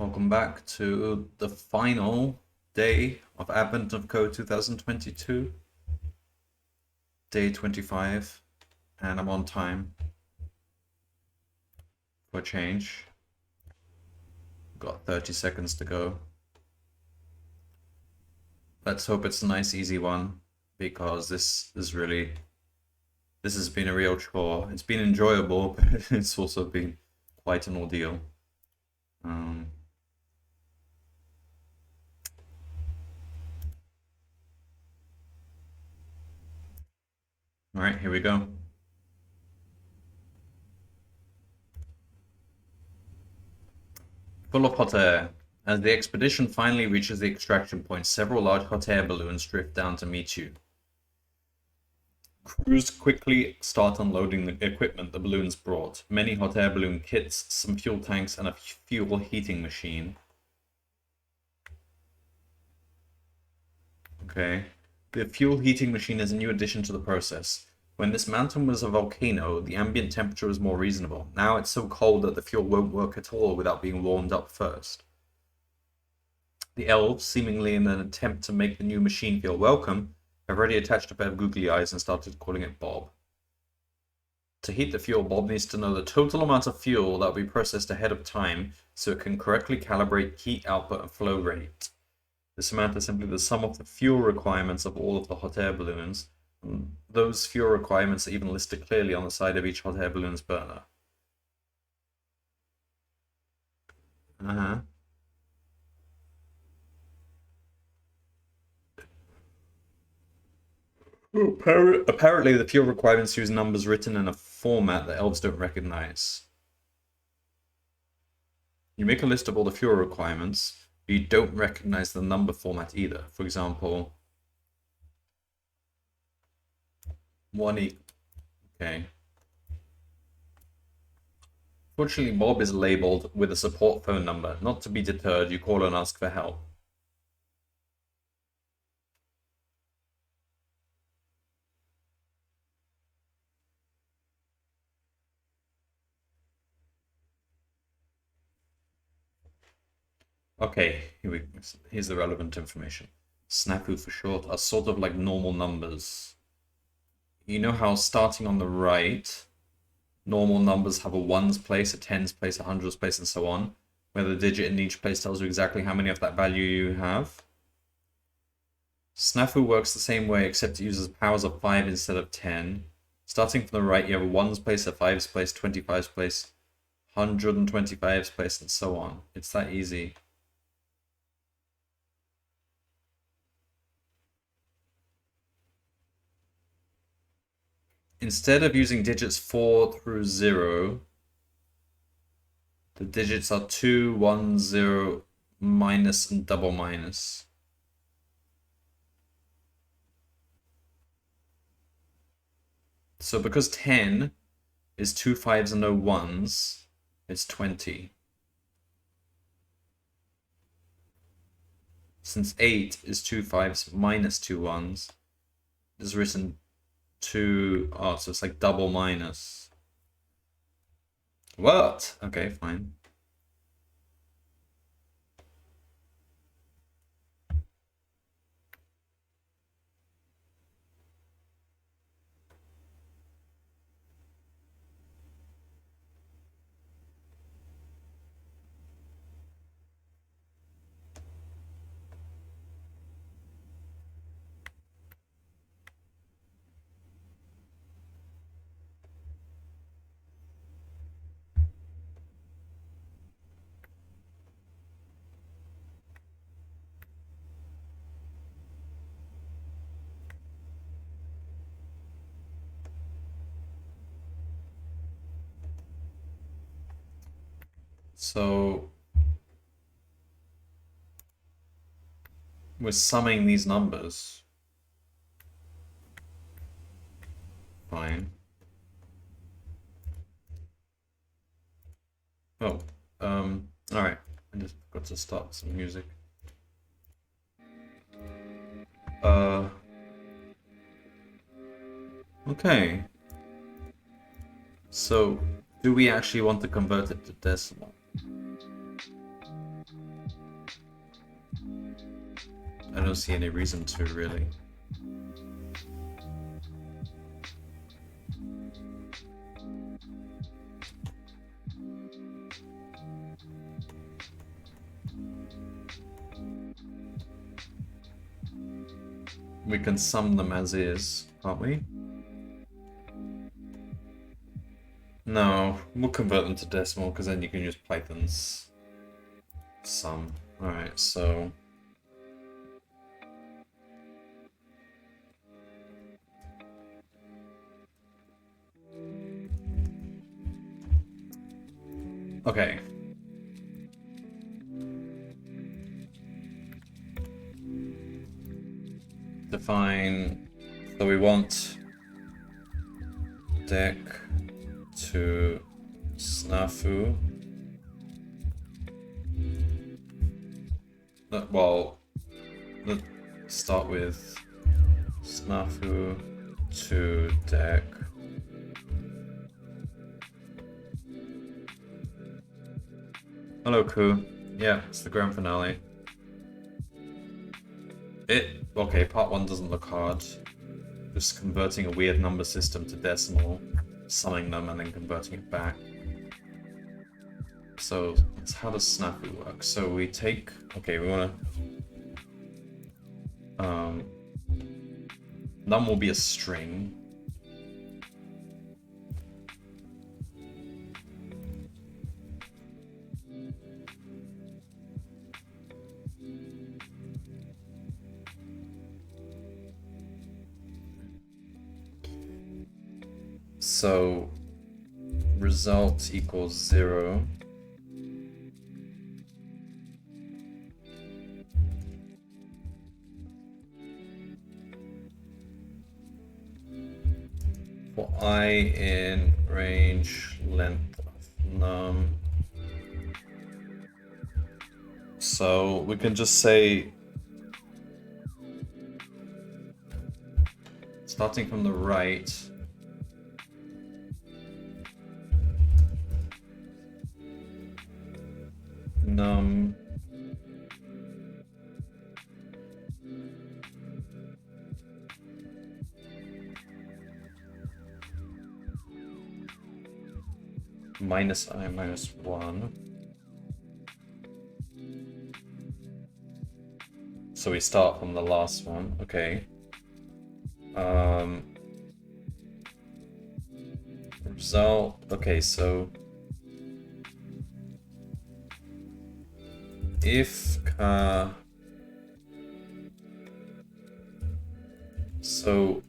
Welcome back to the final day of Advent of Code 2022, day 25, and I'm on time for a change. Got 30 seconds to go. Let's hope it's a nice, easy one, because this has been a real chore. It's been enjoyable, but it's also been quite an ordeal. All right, here we go. Full of hot air. As the expedition finally reaches the extraction point, several large hot air balloons drift down to meet you. Crews quickly start unloading the equipment the balloons brought. Many hot air balloon kits, some fuel tanks, and a fuel heating machine. Okay. The fuel heating machine is a new addition to the process. When this mountain was a volcano, the ambient temperature was more reasonable. Now it's so cold that the fuel won't work at all without being warmed up first. The elves, seemingly in an attempt to make the new machine feel welcome, have already attached a pair of googly eyes and started calling it Bob. To heat the fuel, Bob needs to know the total amount of fuel that will be processed ahead of time so it can correctly calibrate heat output and flow rate. This amount is simply the sum of the fuel requirements of all of the hot air balloons. And those fuel requirements are even listed clearly on the side of each hot air balloon's burner. Apparently, the fuel requirements use numbers written in a format that elves don't recognize. You make a list of all the fuel requirements, but you don't recognize the number format either. For example, 1 okay. Fortunately, Bob is labeled with a support phone number. Not to be deterred, you call and ask for help. Okay, here's the relevant information. Snafu for short are sort of like normal numbers. You know how starting on the right, normal numbers have a ones place, a tens place, a hundreds place, and so on, where the digit in each place tells you exactly how many of that value you have. Snafu works the same way, except it uses powers of 5 instead of 10. Starting from the right, you have a ones place, a fives place, 25's place, 125's place, and so on. It's that easy. Instead of using digits 4 through 0, the digits are 2, 1, 0, minus, and double minus. So because 10 is 2 5s and no 1s, it's 20. Since 8 is 2 5s minus 2 1s, it's written 2, oh, so it's like double minus. What? Okay, fine. So we're summing these numbers. Fine. Oh, alright. I just got to start some music. Okay. So, do we actually want to convert it to decimal? I don't see any reason to, really. We can sum them as is, can't we? No, we'll convert them to decimal because then you can use Python's sum. Alright, so... Okay. Define, so we want deck to snafu. Well, let's start with snafu to deck. Hello, Ku. Yeah, it's the grand finale. Okay, part 1 doesn't look hard. Just converting a weird number system to decimal, summing them, and then converting it back. So, how does snafu work? So we take... Okay, we want to... num will be a string. So result equals 0. For I in range length of num. So we can just say, starting from the right, num minus I minus 1. So we start from the last one, okay. Result, okay, so if so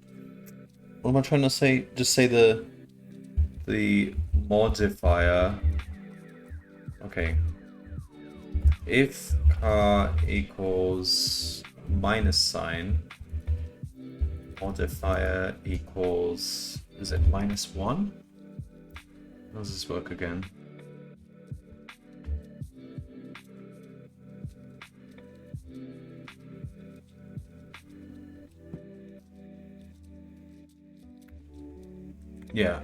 what am I trying to say? Just say the modifier. Okay. If car equals minus sign, modifier equals, is it minus 1? How does this work again? Yeah.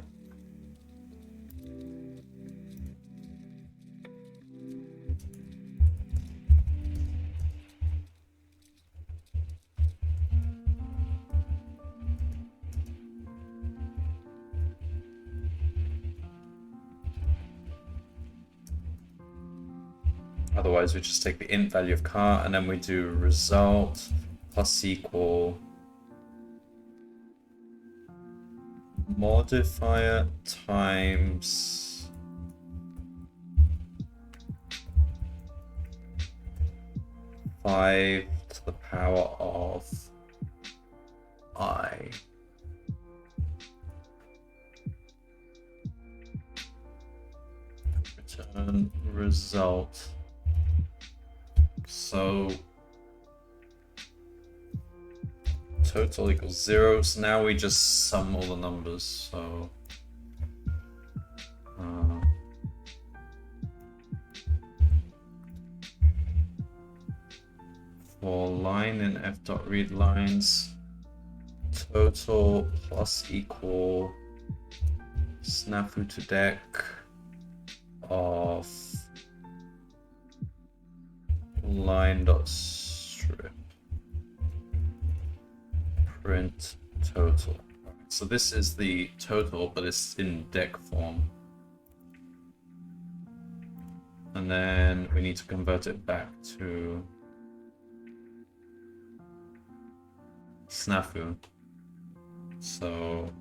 Otherwise, we just take the int value of car and then we do result plus equal modifier times five to the power of I. Return result. So total equals 0. So now we just sum all the numbers. So for line in f.readlines, total plus equal snafu to deck of line.strip. print total. So this is the total, but it's in deck form. And then we need to convert it back to snafu. So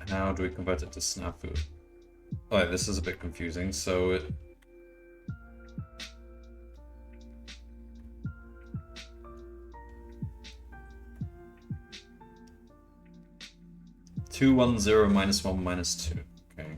how do we convert it to snafu? Oh, this is a bit confusing. So it 210 minus 1 minus 2. Okay.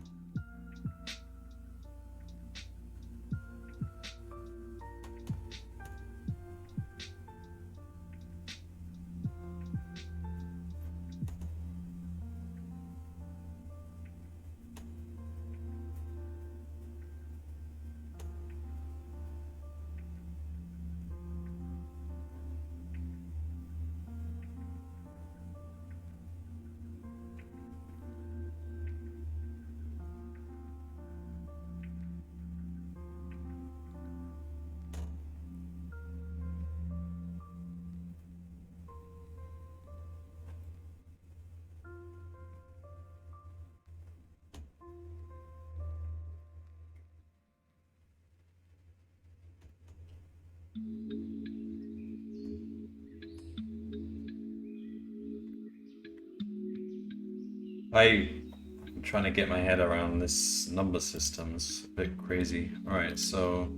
I'm trying to get my head around this number system. It's a bit crazy. Alright, so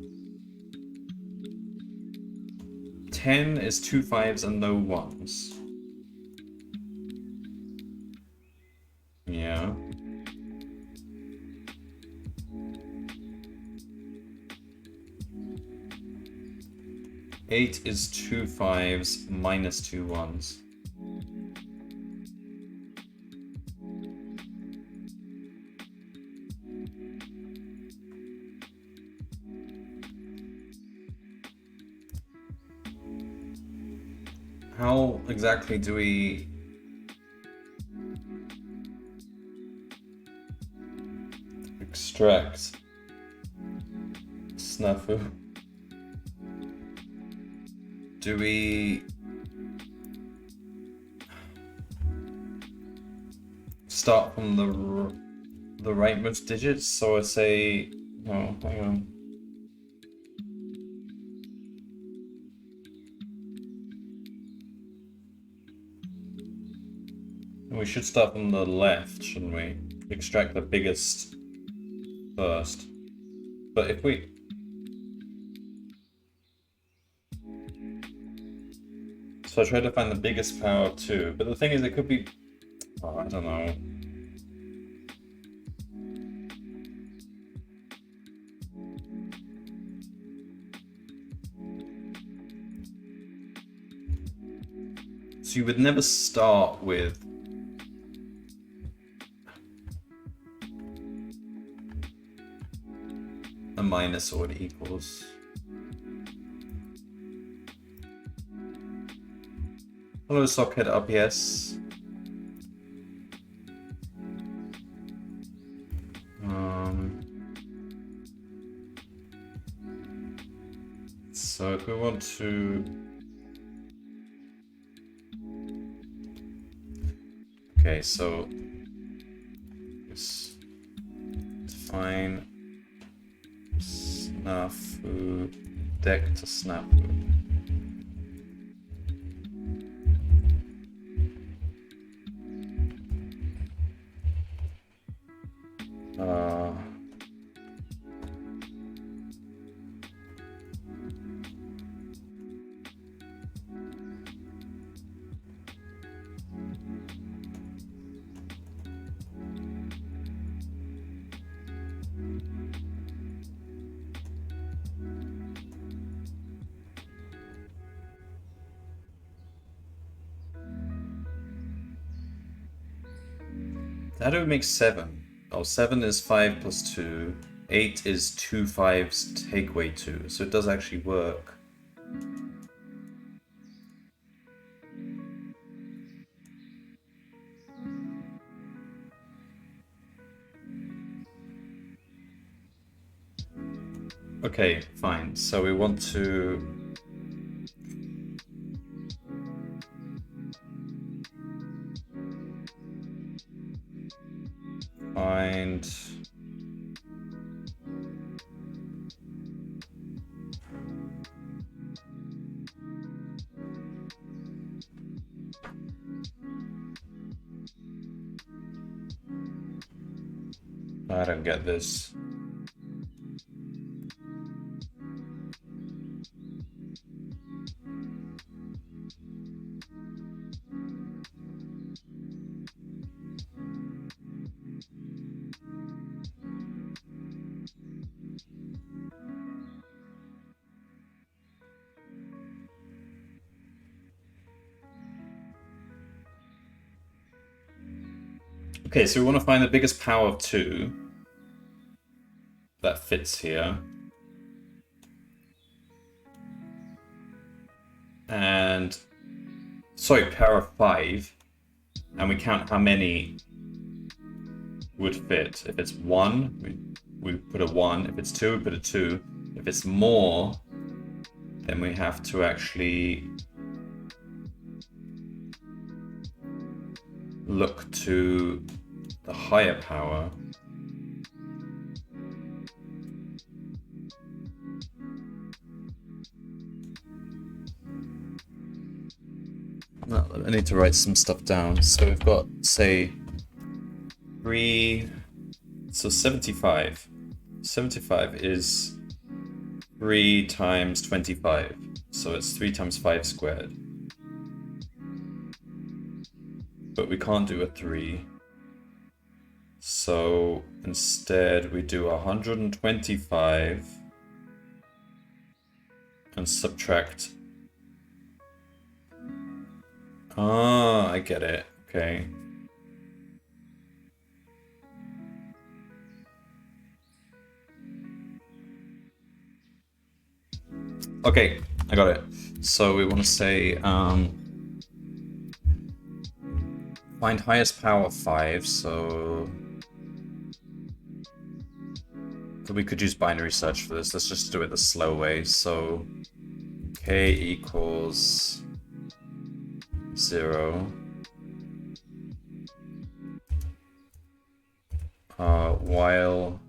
10 is 2 5s and no 1s. Yeah. Eight is 2 5s minus 2 1s. How exactly do we extract snafu? Do we start from the rightmost digits? So I say, no, hang on. We should start from the left, shouldn't we? Extract the biggest first. But if we... So I try to find the biggest power too. But the thing is, it could be... Oh, I don't know. So you would never start with a minus or it equals. Hello, Socket RPS. So if we want to... Okay, so let's define snafu deck to snafu. How do we make 7? Oh, 7 is 5 plus 2. 8 is 2 5s take away 2. So it does actually work. Okay, fine. So we want to find I don't get this. Okay, so we want to find the biggest power of 2 that fits here. And sorry, power of 5. And we count how many would fit. If it's 1, we put a 1. If it's 2, we put a 2. If it's more, then we have to actually look to the higher power. I need to write some stuff down. So we've got, say, 3, so 75. 75 is 3 times 25. So it's 3 times 5 squared. But we can't do a 3. So instead we do 125 and subtract. Ah, I get it. Okay. Okay, I got it. So we want to say find highest power of 5, so we could use binary search for this. Let's just do it the slow way. So k equals 0 while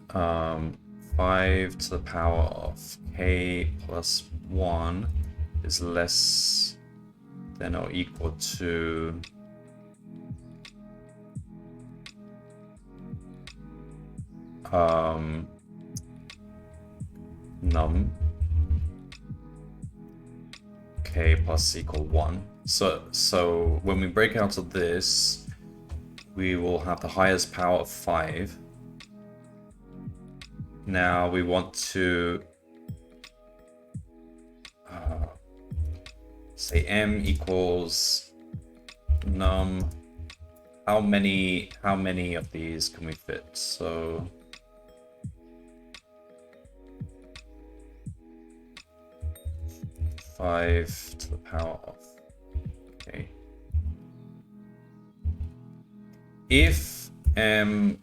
5 to the power of k plus 1 is less than or equal to num k plus equal 1. So when we break out of this, we will have the highest power of 5. Now we want to say m equals num. How many of these can we fit? So five to the power of, okay. If m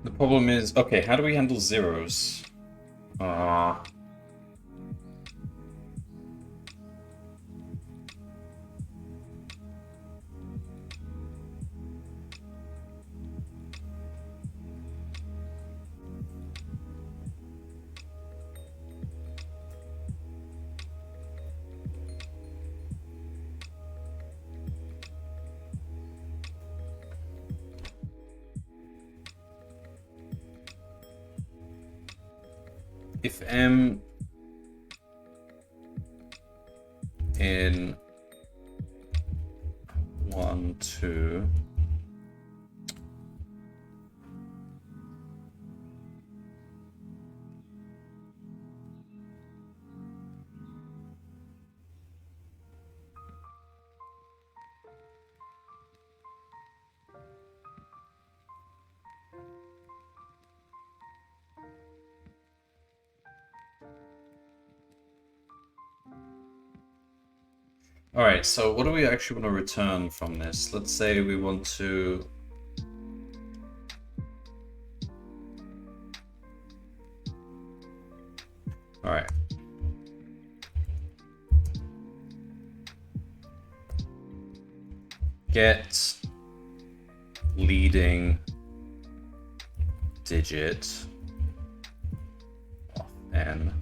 the problem is, okay, how do we handle zeros? if m in 1, 2, all right, so what do we actually want to return from this? Let's say we want to all right. Get leading digit of n.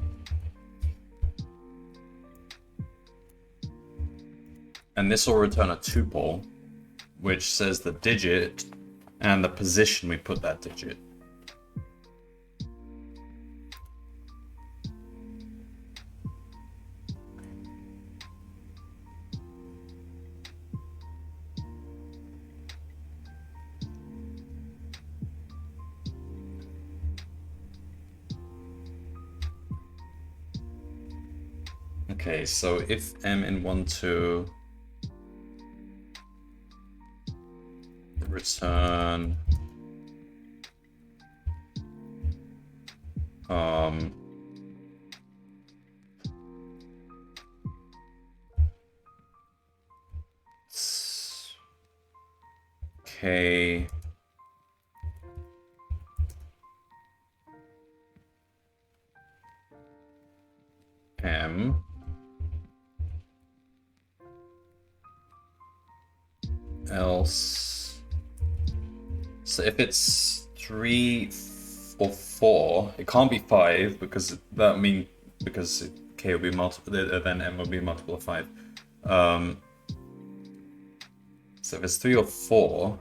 And this will return a tuple, which says the digit and the position we put that digit. Okay, so if m in 1, 2 return k m else, so if it's 3 or 4, it can't be 5 because that mean because k will be multiple, then m will be multiple of 5. So if it's 3 or 4,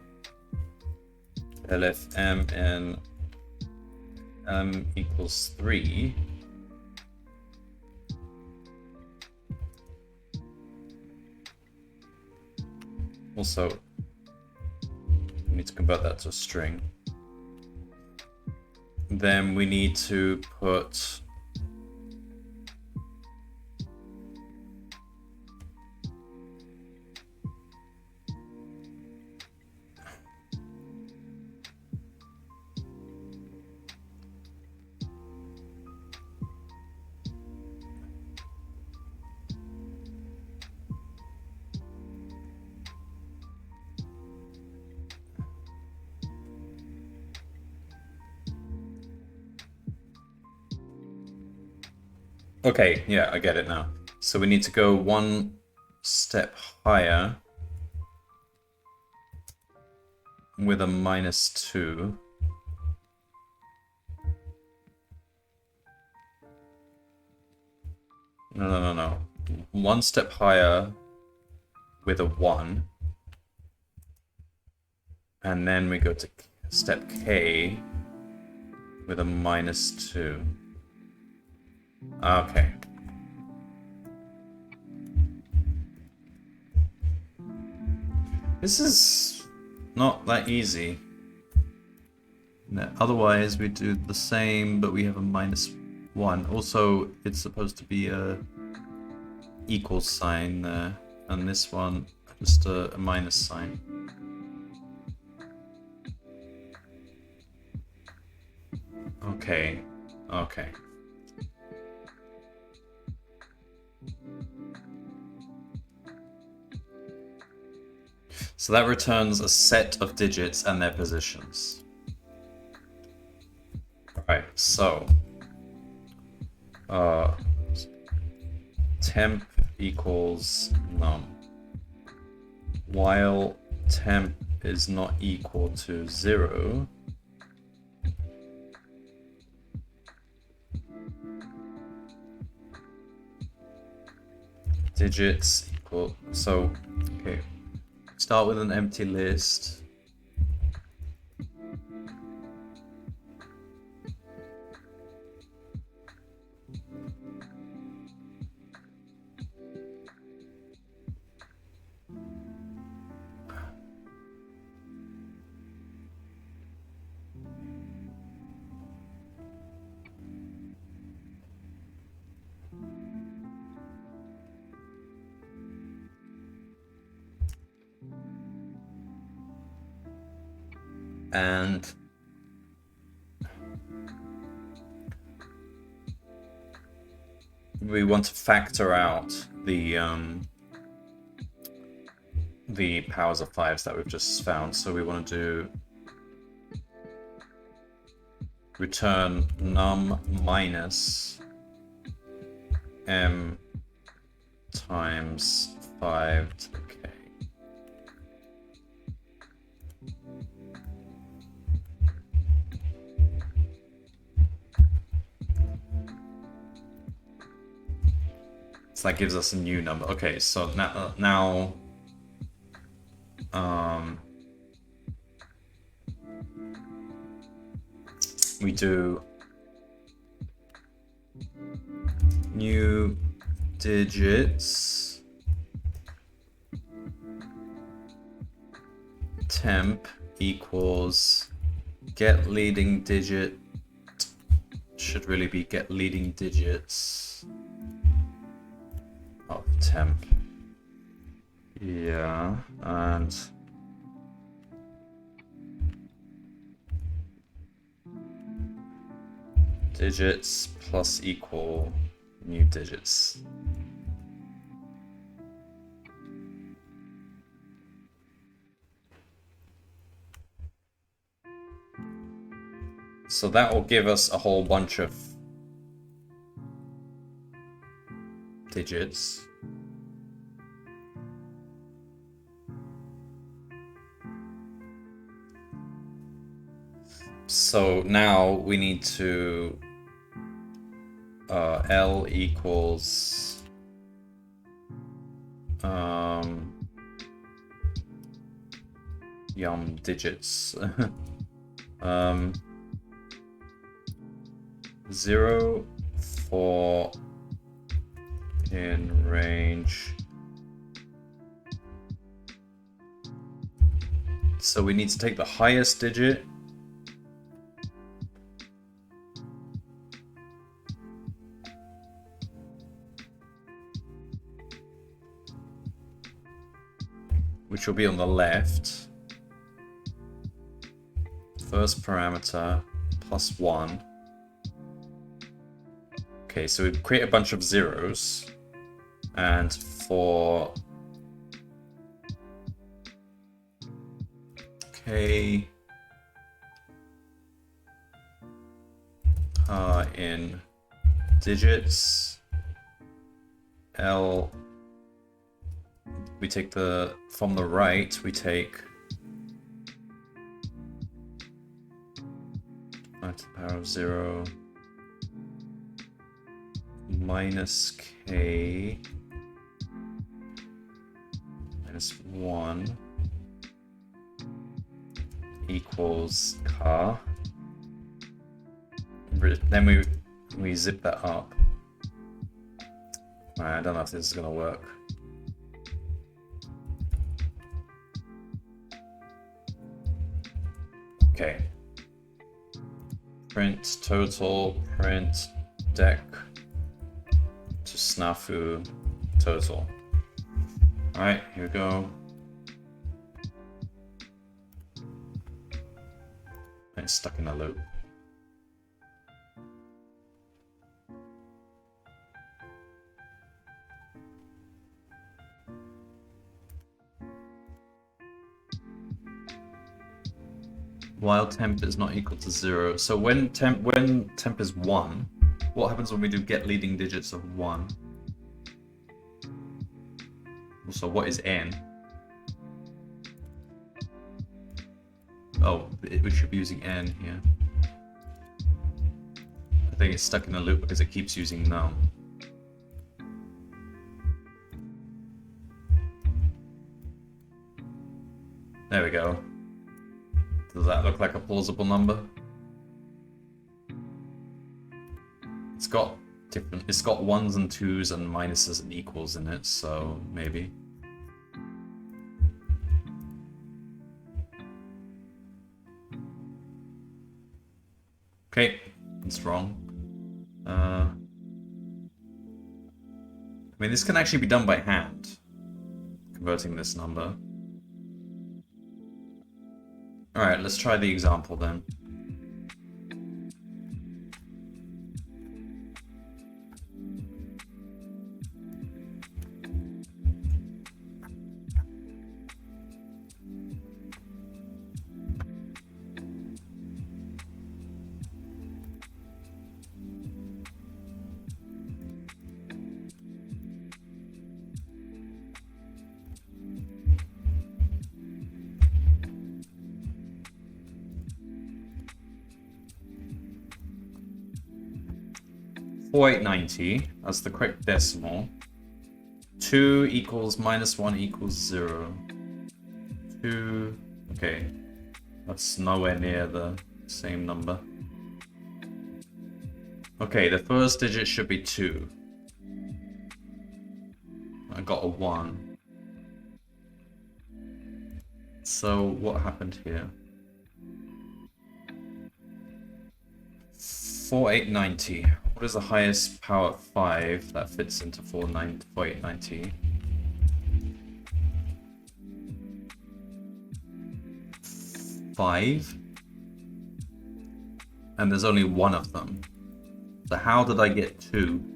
then if m in m equals 3, also we need to convert that to a string. Then we need to put okay, yeah, I get it now. So we need to go one step higher with a -2. No. One step higher with a 1. And then we go to step k with a -2. Okay. This is not that easy. No, otherwise we do the same, but we have a -1. Also, it's supposed to be a equal sign there, and this one just a minus sign. Okay. So that returns a set of digits and their positions. Alright, so temp equals num. While temp is not equal to 0, digits equal, so okay, start with an empty list. And we want to factor out the powers of 5s that we've just found. So we want to do return num minus m times 5 to the k. So that gives us a new number. Okay, so now we do new digits temp equals get leading digit, should really be get leading digits of temp. Yeah, and digits plus equal new digits. So that will give us a whole bunch of digits. So now we need to L equals yum digits 0 for in range. So we need to take the highest digit which will be on the left. First parameter plus 1. Okay, so we create a bunch of zeros, and for k in digits, L, we take the, from the right, we take 5 to the power of 0 minus k minus 1 equals car. Then we zip that up. I don't know if this is gonna work. Okay. Print total, print deck to snafu total. Alright, here we go. It's stuck in a loop. While temp is not equal to 0. So when temp is 1, what happens when we do get leading digits of 1? So what is n? Oh, we should be using n here. I think it's stuck in a loop because it keeps using num. There we go. Does that look like a plausible number? It's got ones and twos and minuses and equals in it, so maybe. Okay, it's wrong. I mean, this can actually be done by hand, converting this number. Alright, let's try the example then. $4,890, that's the correct decimal. 2 equals minus 1 equals 0. 2, okay, that's nowhere near the same number. Okay, the first digit should be 2. I got a 1. So what happened here? 4890. What is the highest power 5 that fits into 4890? 5. And there's only one of them. So how did I get 2?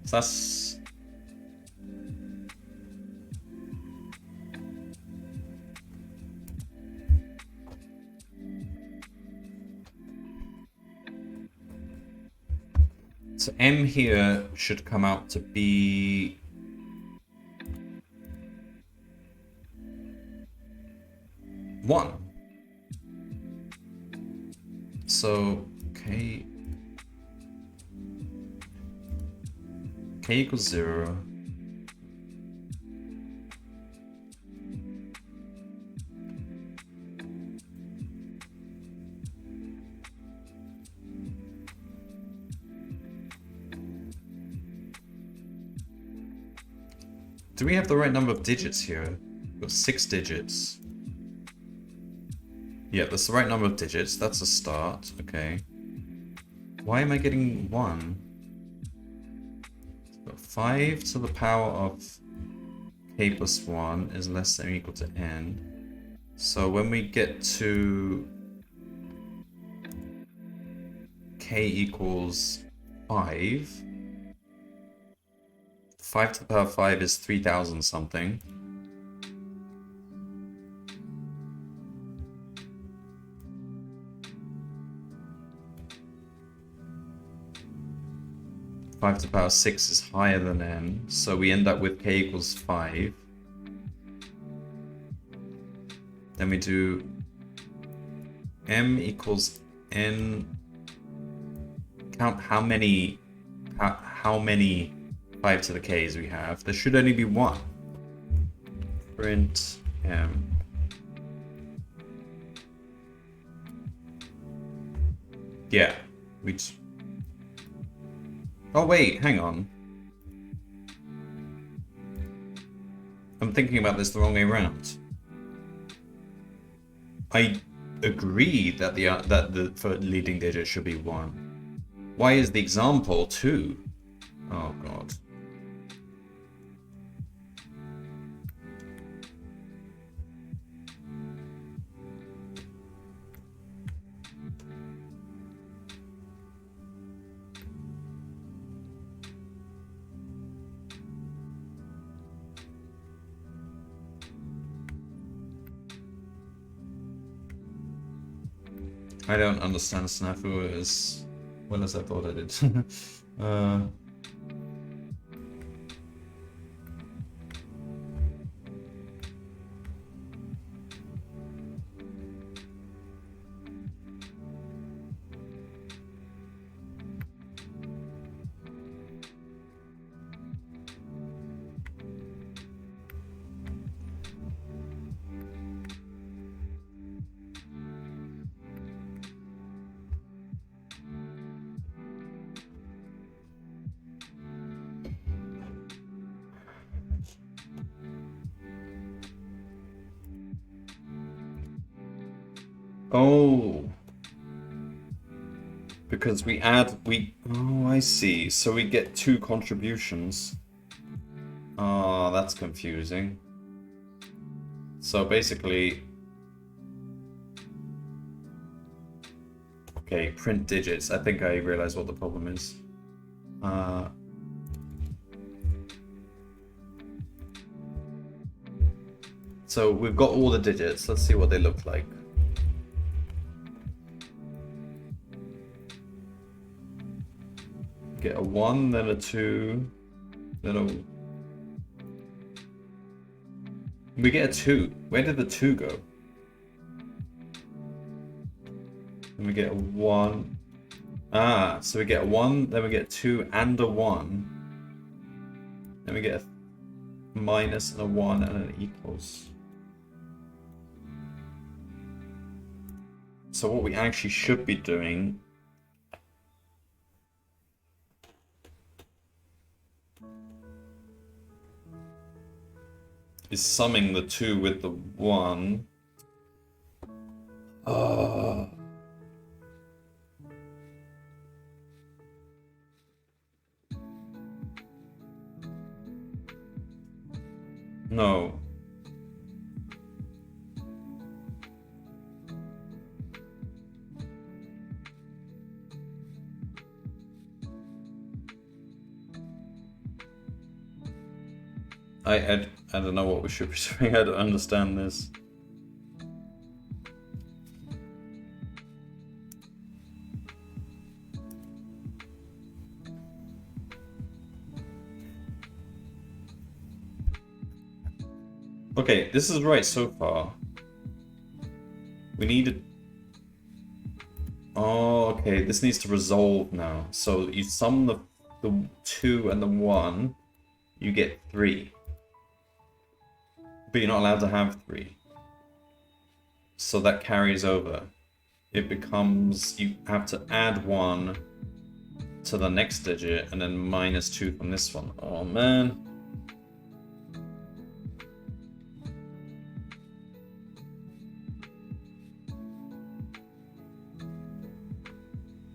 So that's... So M here should come out to be... one. So K equals 0. Do we have the right number of digits here? We've got 6 digits. Yeah, that's the right number of digits. That's a start. Okay. Why am I getting 1? 5 to the power of k plus 1 is less than or equal to n. So when we get to k equals 5, 5 to the power of 5 is 3000 something. Five to the power of 6 is higher than n, so we end up with k equals 5. Then we do m equals n. Count how many 5 to the k's we have. There should only be one. Print m. Yeah, we. Oh wait, hang on. I'm thinking about this the wrong way around. I agree that the for leading digit should be 1. Why is the example 2? Oh god. I don't understand Snafu as well as I thought I did. Oh. Because oh, I see. So we get 2 contributions. Oh, that's confusing. So basically... Okay, print digits. I think I realize what the problem is. So we've got all the digits. Let's see what they look like. Get a 1, then a 2, then a... We get a 2. Where did the 2 go? Then we get a 1. Ah, so we get a 1, then we get a 2 and a 1. Then we get a minus and a 1 and an equals. So what we actually should be doing is summing the 2 with the 1. No. I don't know what we should be doing. I don't understand this. Okay, this is right so far. We need Oh, okay, this needs to resolve now. So you sum the 2 and the 1, you get 3. But you're not allowed to have 3. So that carries over. It becomes, you have to add 1 to the next digit and then minus 2 from this one. Oh man.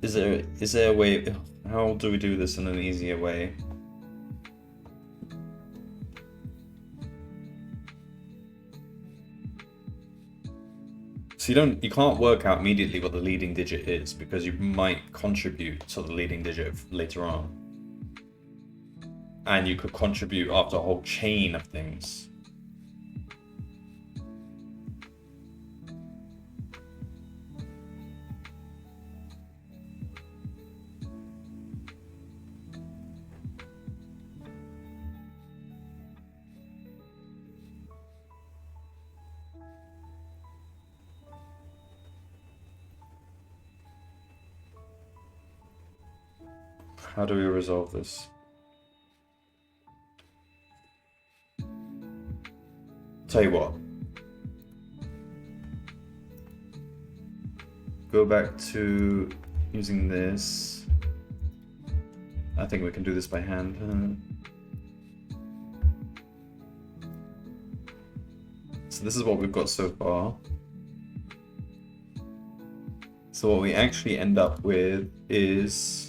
Is there a way, how do we do this in an easier way? So you can't work out immediately what the leading digit is because you might contribute to the leading digit later on. And you could contribute after a whole chain of things. How do we resolve this? Tell you what. Go back to using this. I think we can do this by hand. So this is what we've got so far. So what we actually end up with is...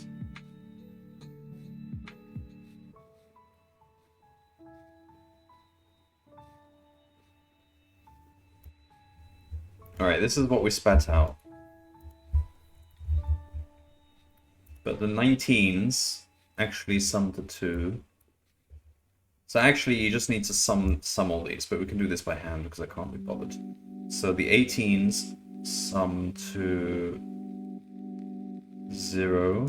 Alright, this is what we spat out. But the 19s actually sum to 2. So actually you just need to sum all these, but we can do this by hand because I can't be bothered. So the 18s sum to 0.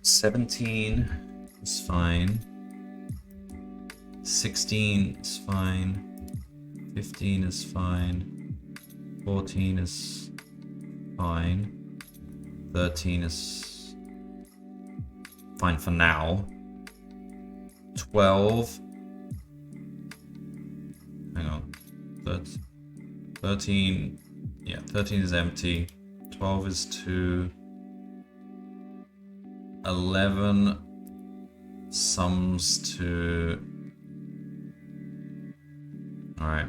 $17 is fine. 16 is fine. 15 is fine. 14 is fine. 13 is fine for now. 12. Hang on. 13. Yeah, 13 is empty. 12 is 2. 11 sums to Alright.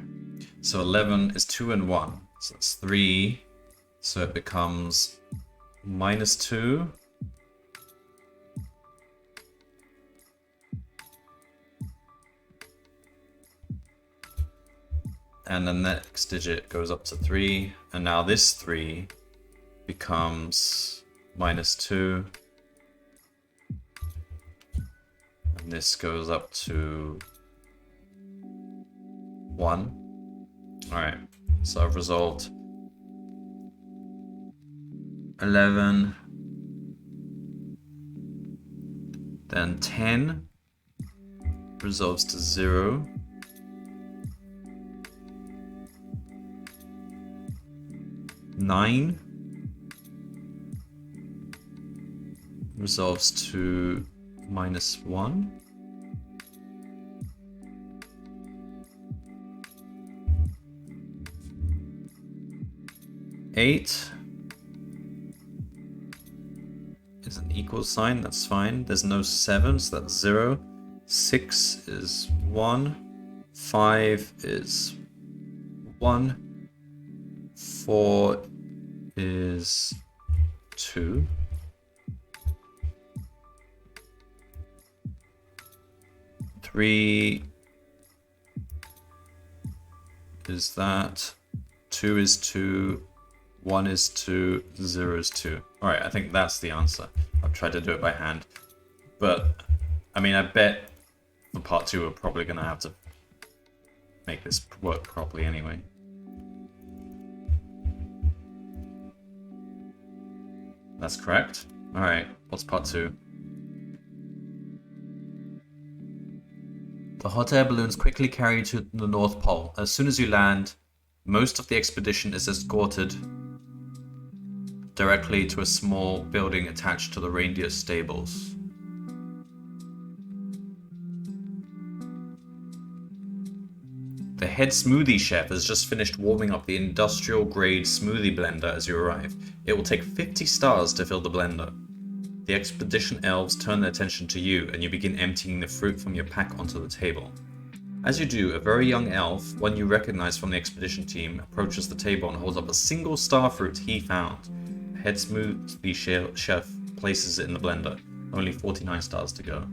So 11 is 2 and 1. So it's 3. So it becomes -2. And the next digit goes up to 3. And now this 3 becomes -2. And this goes up to 1. Alright, so I've resolved 11. Then 10 resolves to 0. 9 resolves to -1. 8 is an equal sign, that's fine. There's no 7, so that's 0. 6 is 1. 5 is 1. 4 is 2. 3 is that. 2 is 2. 1 is 2. 0 is 2. Alright, I think that's the answer. I've tried to do it by hand. But, I mean, I bet for part 2 we're probably going to have to make this work properly anyway. That's correct. Alright, what's part 2? The hot air balloons quickly carry you to the North Pole. As soon as you land, most of the expedition is escorted directly to a small building attached to the reindeer stables. The head smoothie chef has just finished warming up the industrial-grade smoothie blender as you arrive. It will take 50 stars to fill the blender. The expedition elves turn their attention to you, and you begin emptying the fruit from your pack onto the table. As you do, a very young elf, one you recognize from the expedition team, approaches the table and holds up a single star fruit he found. The head smoothie chef places it in the blender. Only 49 stars to go.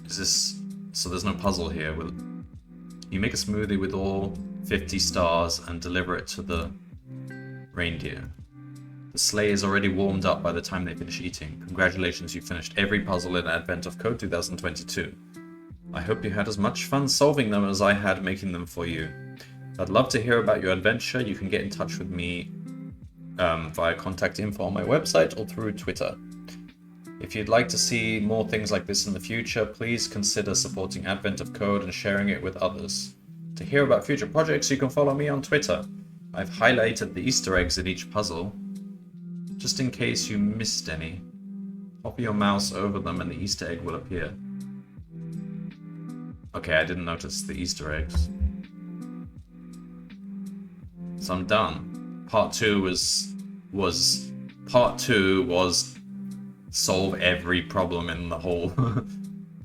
Is this... So there's no puzzle here. You make a smoothie with all 50 stars and deliver it to the reindeer. The sleigh is already warmed up by the time they finish eating. Congratulations, you finished every puzzle in Advent of Code 2022. I hope you had as much fun solving them as I had making them for you. I'd love to hear about your adventure. You can get in touch with me via contact info on my website or through Twitter. If you'd like to see more things like this in the future, please consider supporting Advent of Code and sharing it with others. To hear about future projects, you can follow me on Twitter. I've highlighted the Easter eggs in each puzzle, just in case you missed any. Hover your mouse over them and the Easter egg will appear. Okay, I didn't notice the Easter eggs. So I'm done. Part 2 was solve every problem in the whole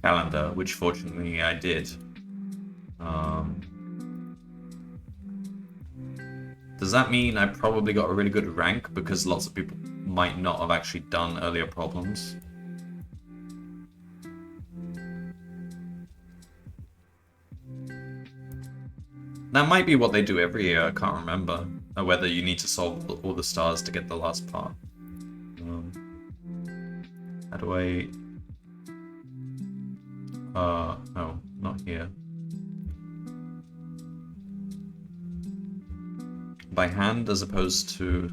calendar, which fortunately I did. Does that mean I probably got a really good rank because lots of people might not have actually done earlier problems? That might be what they do every year, I can't remember. Or whether you need to solve all the stars to get the last part. How do I... no, not here. By hand as opposed to...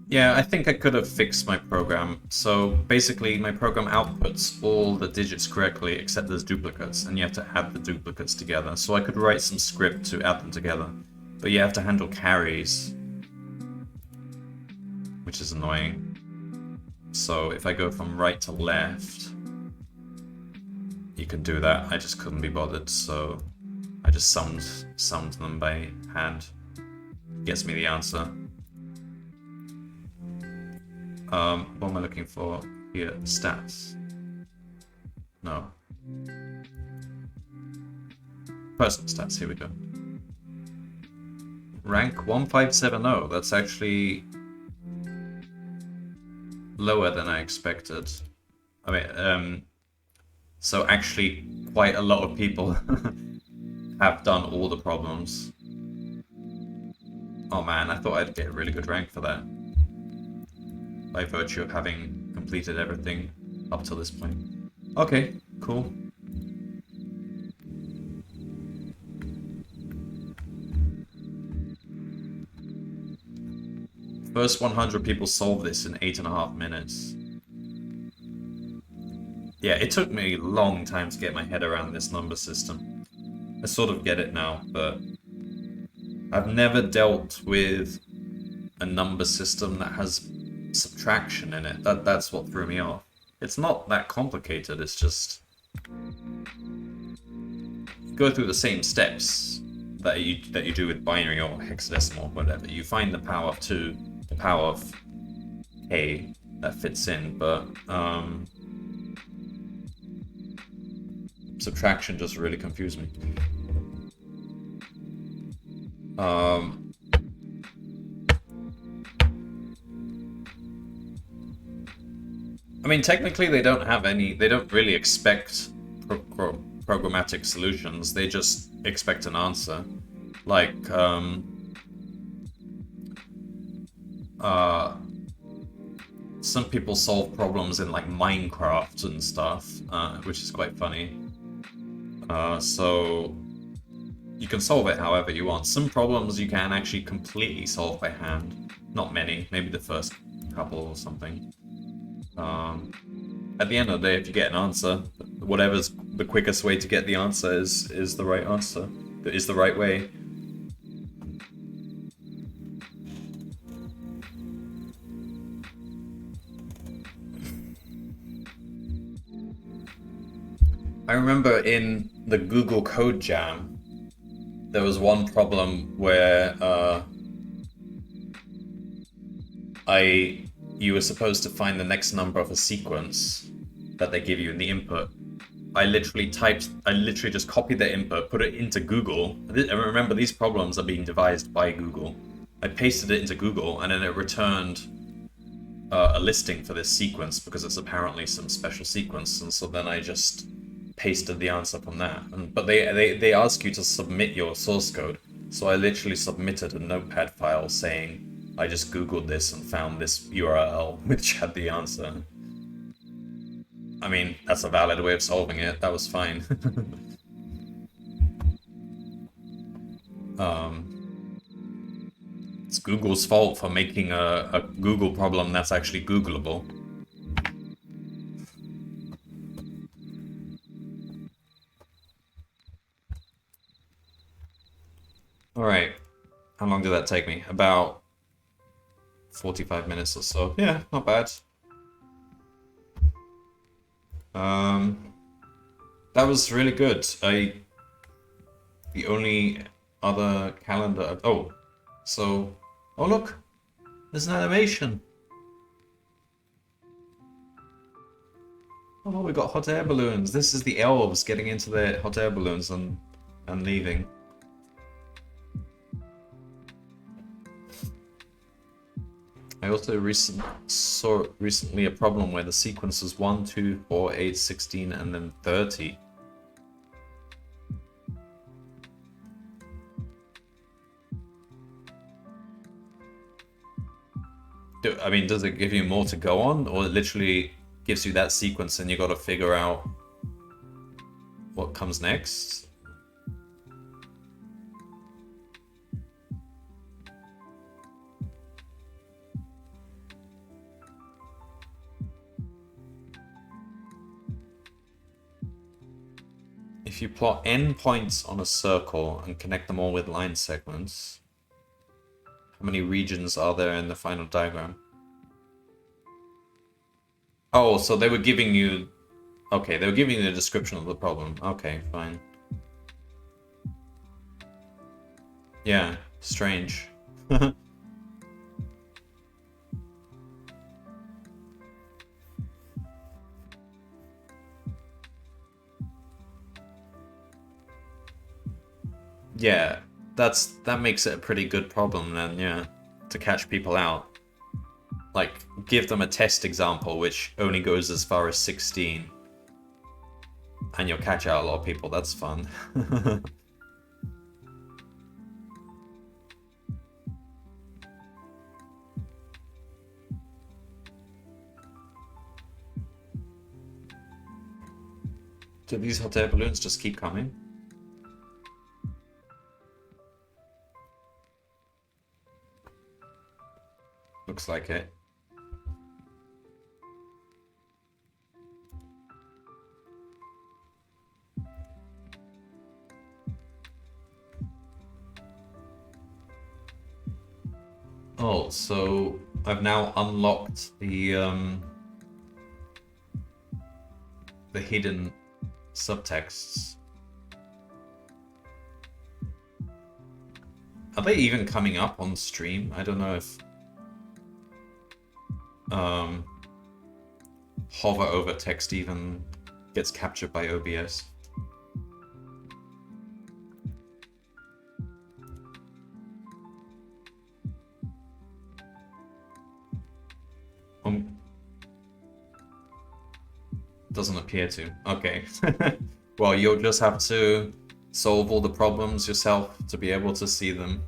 Yeah, I think I could have fixed my program. So basically my program outputs all the digits correctly except there's duplicates, and you have to add the duplicates together. So I could write some script to add them together. But you have to handle carries, which is annoying. So if I go from right to left, you can do that. I just couldn't be bothered, so I just summed them by hand. Gets me the answer. What am I looking for here? Stats. No. Personal stats, here we go. Rank 1570. That's actually lower than I expected. I mean, so actually quite a lot of people have done all the problems. Oh man, I thought I'd get a really good rank for that. By virtue of having completed everything up to this point. Okay, cool. First 100 people solved this in 8.5 minutes. Yeah, it took me a long time to get my head around this number system. I sort of get it now, but I've never dealt with a number system that has subtraction in it. That's what threw me off. It's not that complicated, it's just you go through the same steps that you do with binary or hexadecimal or whatever. You find the power of 2, the power of k that fits in, but subtraction just really confused me. I mean, technically they don't really expect programmatic solutions. They just expect an answer. Like, some people solve problems in like Minecraft and stuff, which is quite funny. So you can solve it however you want. Some problems you can actually completely solve by hand. Not many, maybe the first couple or something. At the end of the day, if you get an answer, whatever's the quickest way to get the answer is the right answer. Is the right way. I remember in the Google Code Jam, there was one problem where you were supposed to find the next number of a sequence that they give you in the input. I literally just copied the input, put it into Google. I remember these problems are being devised by Google. I pasted it into Google, and then it returned a listing for this sequence because it's apparently some special sequence. And so then I just pasted the answer from that. But they ask you to submit your source code. So I literally submitted a notepad file saying, I just Googled this and found this URL, which had the answer. I mean, that's a valid way of solving it. That was fine. It's Google's fault for making a Google problem that's actually Googleable. Alright. How long did that take me? About 45 minutes or so. Yeah, not bad. That was really good. The only other calendar... Oh, look! There's an animation! Oh, we got hot air balloons. This is the elves getting into their hot air balloons and leaving. I also saw recently a problem where the sequence was 1, 2, 4, 8, 16, and then 30. I mean, does it give you more to go on, or it literally gives you that sequence and you got to figure out what comes next? If you plot n points on a circle and connect them all with line segments, how many regions are there in the final diagram? Oh, so they were giving you... Okay, they were giving you a description of the problem. Okay, fine. Yeah, strange. Yeah, that makes it a pretty good problem then, yeah, to catch people out. Like, give them a test example which only goes as far as 16, and you'll catch out a lot of people. That's fun. Do these hot air balloons just keep coming? Looks like it. Oh, so I've now unlocked the hidden subtexts. Are they even coming up on stream? I don't know if hover over text even gets captured by OBS. Doesn't appear to. Okay. Well, you'll just have to solve all the problems yourself to be able to see them.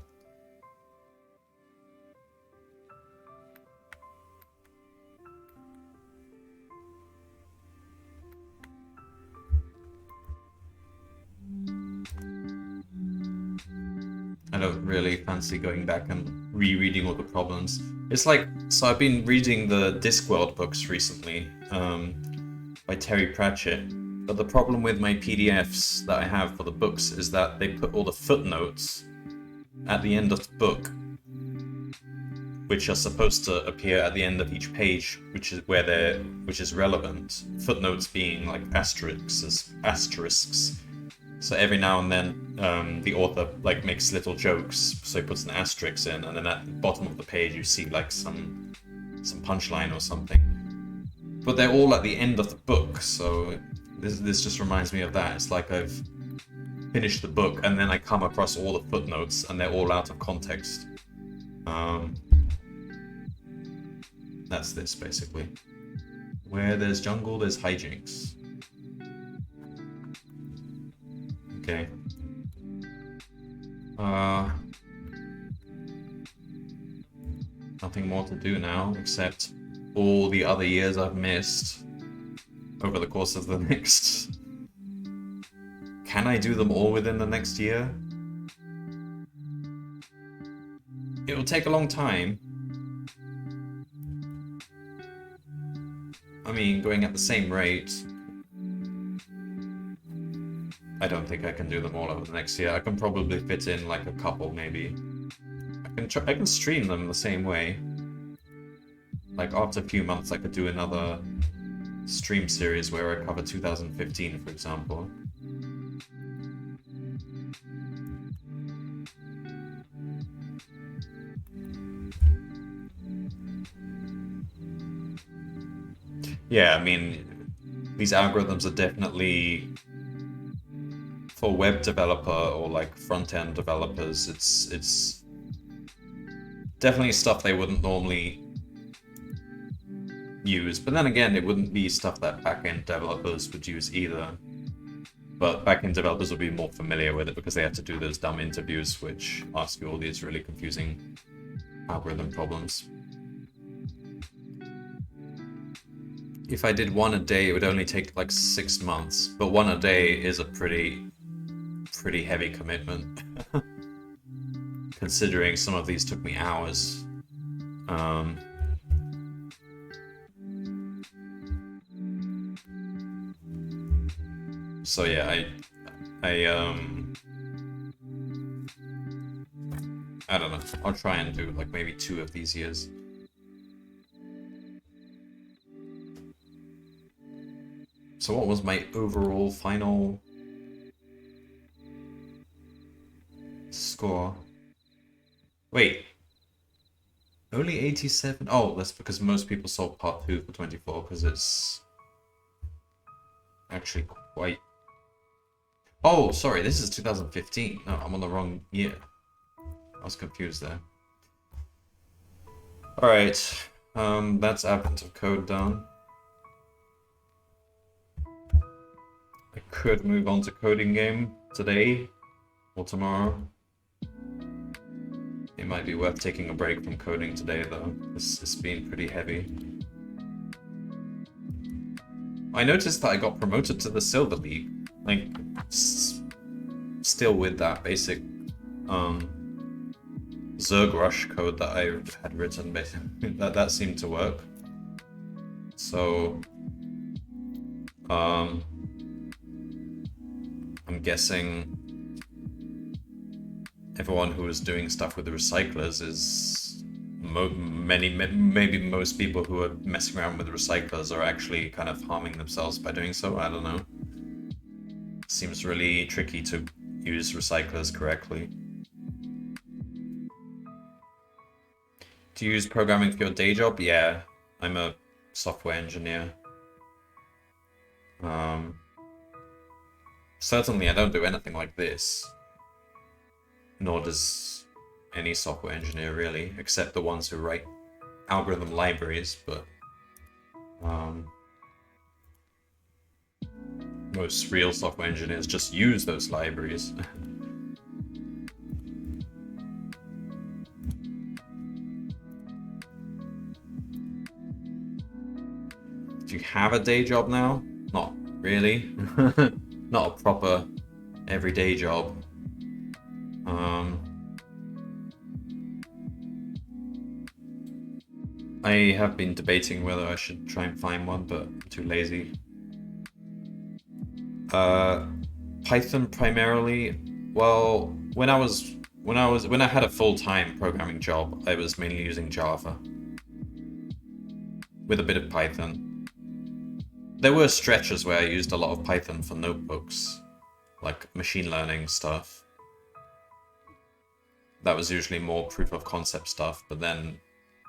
I don't really fancy going back and rereading all the problems. It's like, so I've been reading the Discworld books recently, by Terry Pratchett, but the problem with my PDFs that I have for the books is that they put all the footnotes at the end of the book, which are supposed to appear at the end of each page, which is relevant. Footnotes being like asterisks. So every now and then, the author like makes little jokes, so he puts an asterisk in, and then at the bottom of the page you see like some punchline or something. But they're all at the end of the book, so this just reminds me of that. It's like I've finished the book and then I come across all the footnotes and they're all out of context. That's this basically. Where there's jungle, there's hijinks. Okay. Nothing more to do now, except all the other years I've missed over the course of the next... Can I do them all within the next year? It will take a long time. I mean, going at the same rate... I don't think I can do them all over the next year. I can probably fit in like a couple, maybe. I can stream them the same way. Like after a few months, I could do another stream series where I cover 2015, for example. Yeah, I mean, these algorithms are definitely for web developer or like front-end developers. It's definitely stuff they wouldn't normally use, but then again, it wouldn't be stuff that back-end developers would use either. But back-end developers will be more familiar with it because they have to do those dumb interviews which ask you all these really confusing algorithm problems. If I did one a day, it would only take like 6 months, but one a day is a pretty heavy commitment. Considering some of these took me hours. So yeah, I don't know. I'll try and do like maybe 2 of these years. So what was my overall final score? Wait. Only 87? Oh, that's because most people saw part 2 for 24, because it's actually quite... Oh, sorry, this is 2015. No, I'm on the wrong year. I was confused there. Alright, that's Advent of Code done. I could move on to coding game today or tomorrow. It might be worth taking a break from coding today though. It's been pretty heavy. I noticed that I got promoted to the Silver League. Like, still with that basic Zerg Rush code that I had written, basically. that seemed to work. So I'm guessing everyone who is doing stuff with the recyclers is maybe most people who are messing around with the recyclers are actually kind of harming themselves by doing so. I don't know. Seems really tricky to use recyclers correctly. Do you use programming for your day job? Yeah, I'm a software engineer. Certainly I don't do anything like this. Nor does any software engineer really, except the ones who write algorithm libraries, but most real software engineers just use those libraries. Do you have a day job now? Not really. Not a proper everyday job. I have been debating whether I should try and find one, but I'm too lazy. Python primarily. Well, when I had a full-time programming job, I was mainly using Java with a bit of Python. There were stretches where I used a lot of Python for notebooks, like machine learning stuff. That was usually more proof of concept stuff, but then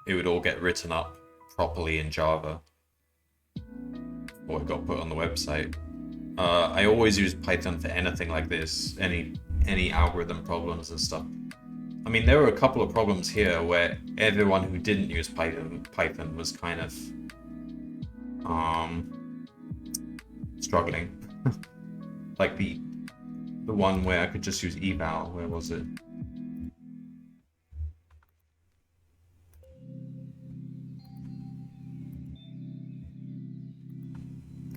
it would all get written up properly in Java, or it got put on the website. I always use Python for anything like this, any algorithm problems and stuff. I mean, there were a couple of problems here where everyone who didn't use Python was kind of struggling. Like the one where I could just use eval. Where was it?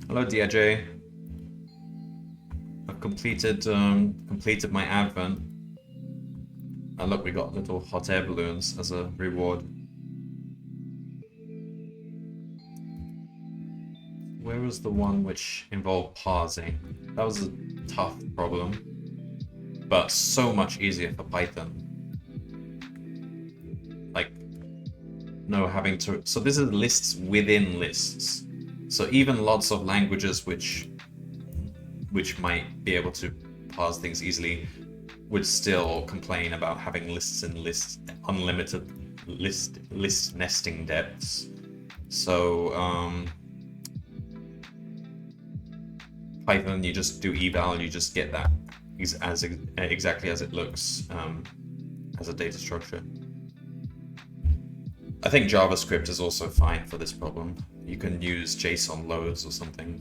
Hello, DIJ. I've completed my Advent. And look, we got little hot air balloons as a reward. Where was the one which involved parsing? That was a tough problem, but so much easier for Python. Like, no having to... So this is lists within lists. So even lots of languages which might be able to parse things easily would still complain about having lists and lists, unlimited list nesting depths. So Python, you just do eval, you just get that exactly as it looks as a data structure. I think JavaScript is also fine for this problem. You can use JSON loads or something.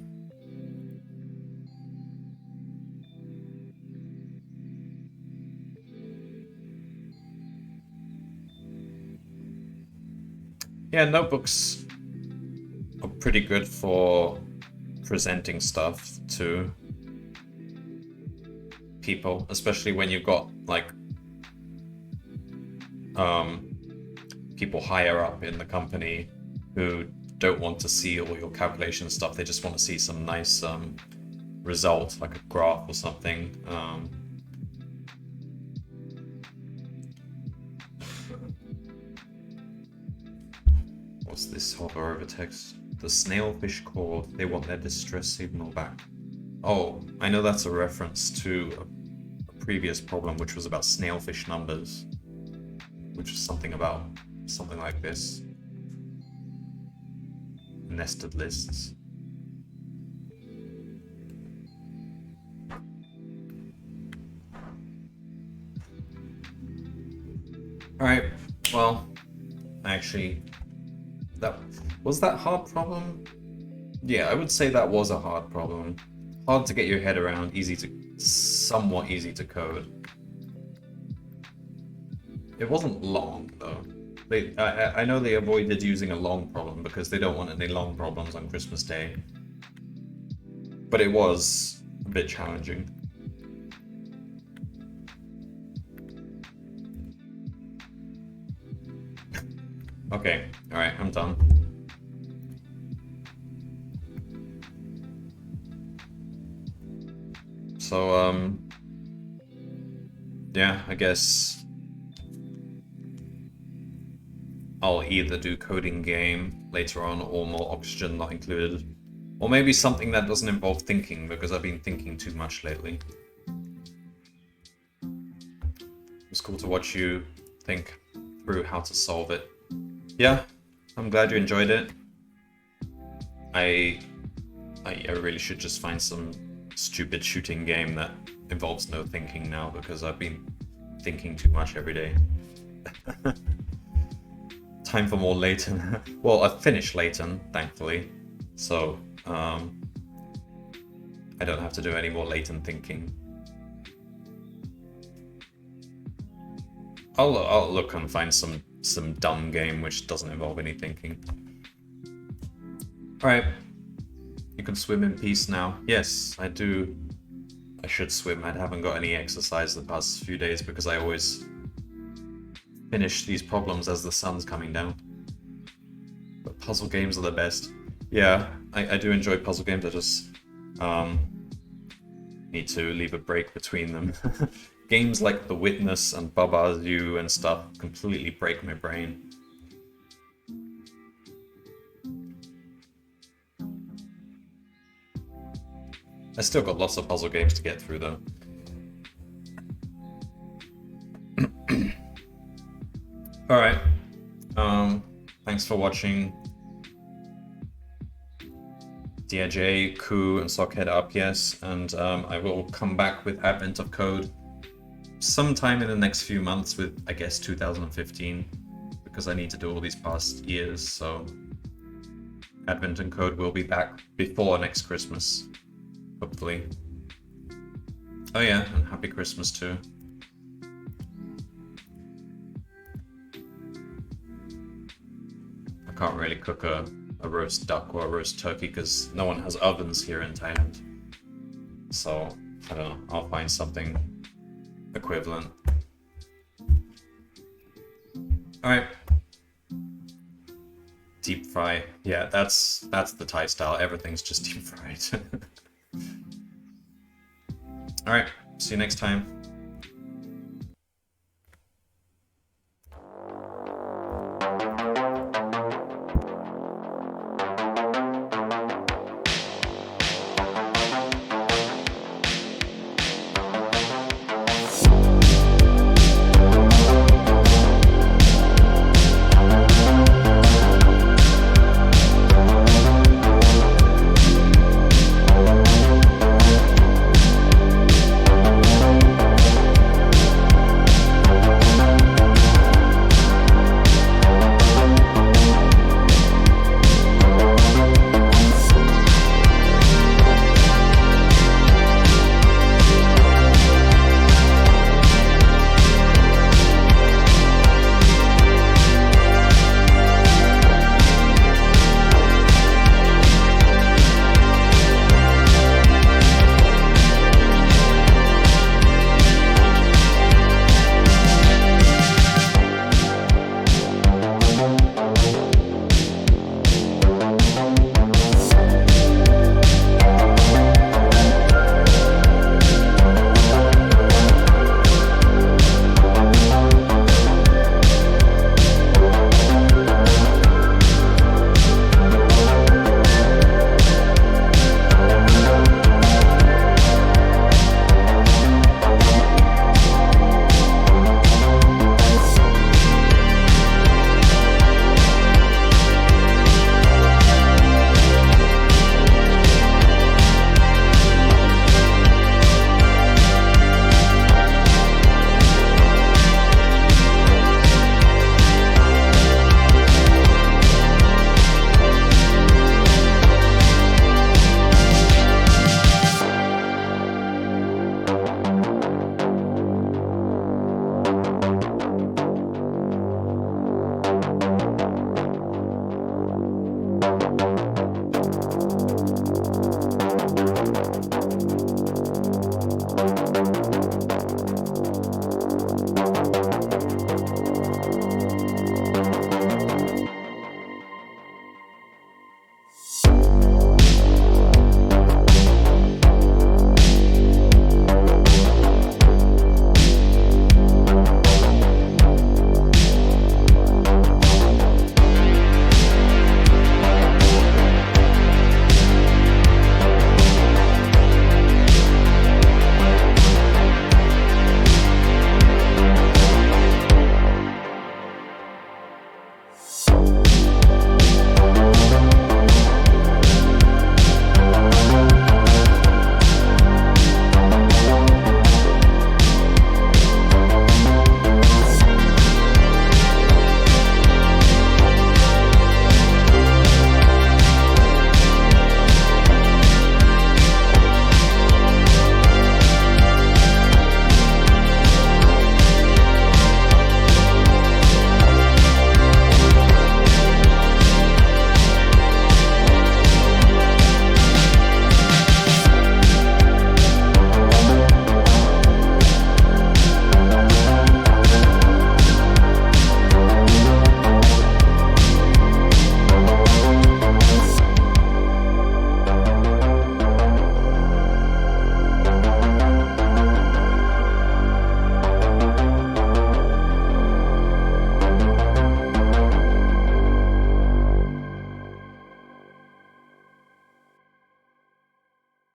Yeah, notebooks are pretty good for presenting stuff to people, especially when you've got like people higher up in the company who don't want to see all your calculation stuff. They just want to see some nice result, like a graph or something. What's this hover over text? The snailfish called. They want their distress signal back. Oh, I know that's a reference to a previous problem, which was about snailfish numbers, which was something like this. Nested lists. Alright, well, actually, that was that hard problem? Yeah, I would say that was a hard problem. Hard to get your head around, somewhat easy to code. It wasn't long, though. I know they avoided using a long problem because they don't want any long problems on Christmas Day. But it was a bit challenging. Okay, alright, I'm done. So, yeah, I guess I'll either do coding game later on or more oxygen not included. Or maybe something that doesn't involve thinking, because I've been thinking too much lately. It's cool to watch you think through how to solve it. Yeah, I'm glad you enjoyed it. I really should just find some stupid shooting game that involves no thinking now, because I've been thinking too much every day. Time for more Layton. Well, I've finished Layton, thankfully, so I don't have to do any more Layton thinking. I'll look and find some dumb game which doesn't involve any thinking. Alright. You can swim in peace now. Yes, I do. I should swim. I haven't got any exercise the past few days because I always finish these problems as the sun's coming down. But puzzle games are the best. Yeah, I do enjoy puzzle games. I just need to leave a break between them. Games like The Witness and Baba's You and stuff completely break my brain. I still got lots of puzzle games to get through though. Alright. Thanks for watching. DIJ, Ku, and Sockhead RPS, and I will come back with Advent of Code sometime in the next few months with, I guess, 2015, because I need to do all these past years, so Advent and Code will be back before next Christmas, hopefully. Oh yeah, and Happy Christmas too. I can't really cook a roast duck or a roast turkey because no one has ovens here in Thailand. So, I don't know, I'll find something equivalent. Alright. Deep fry. Yeah, that's the Thai style. Everything's just deep fried. Alright, see you next time.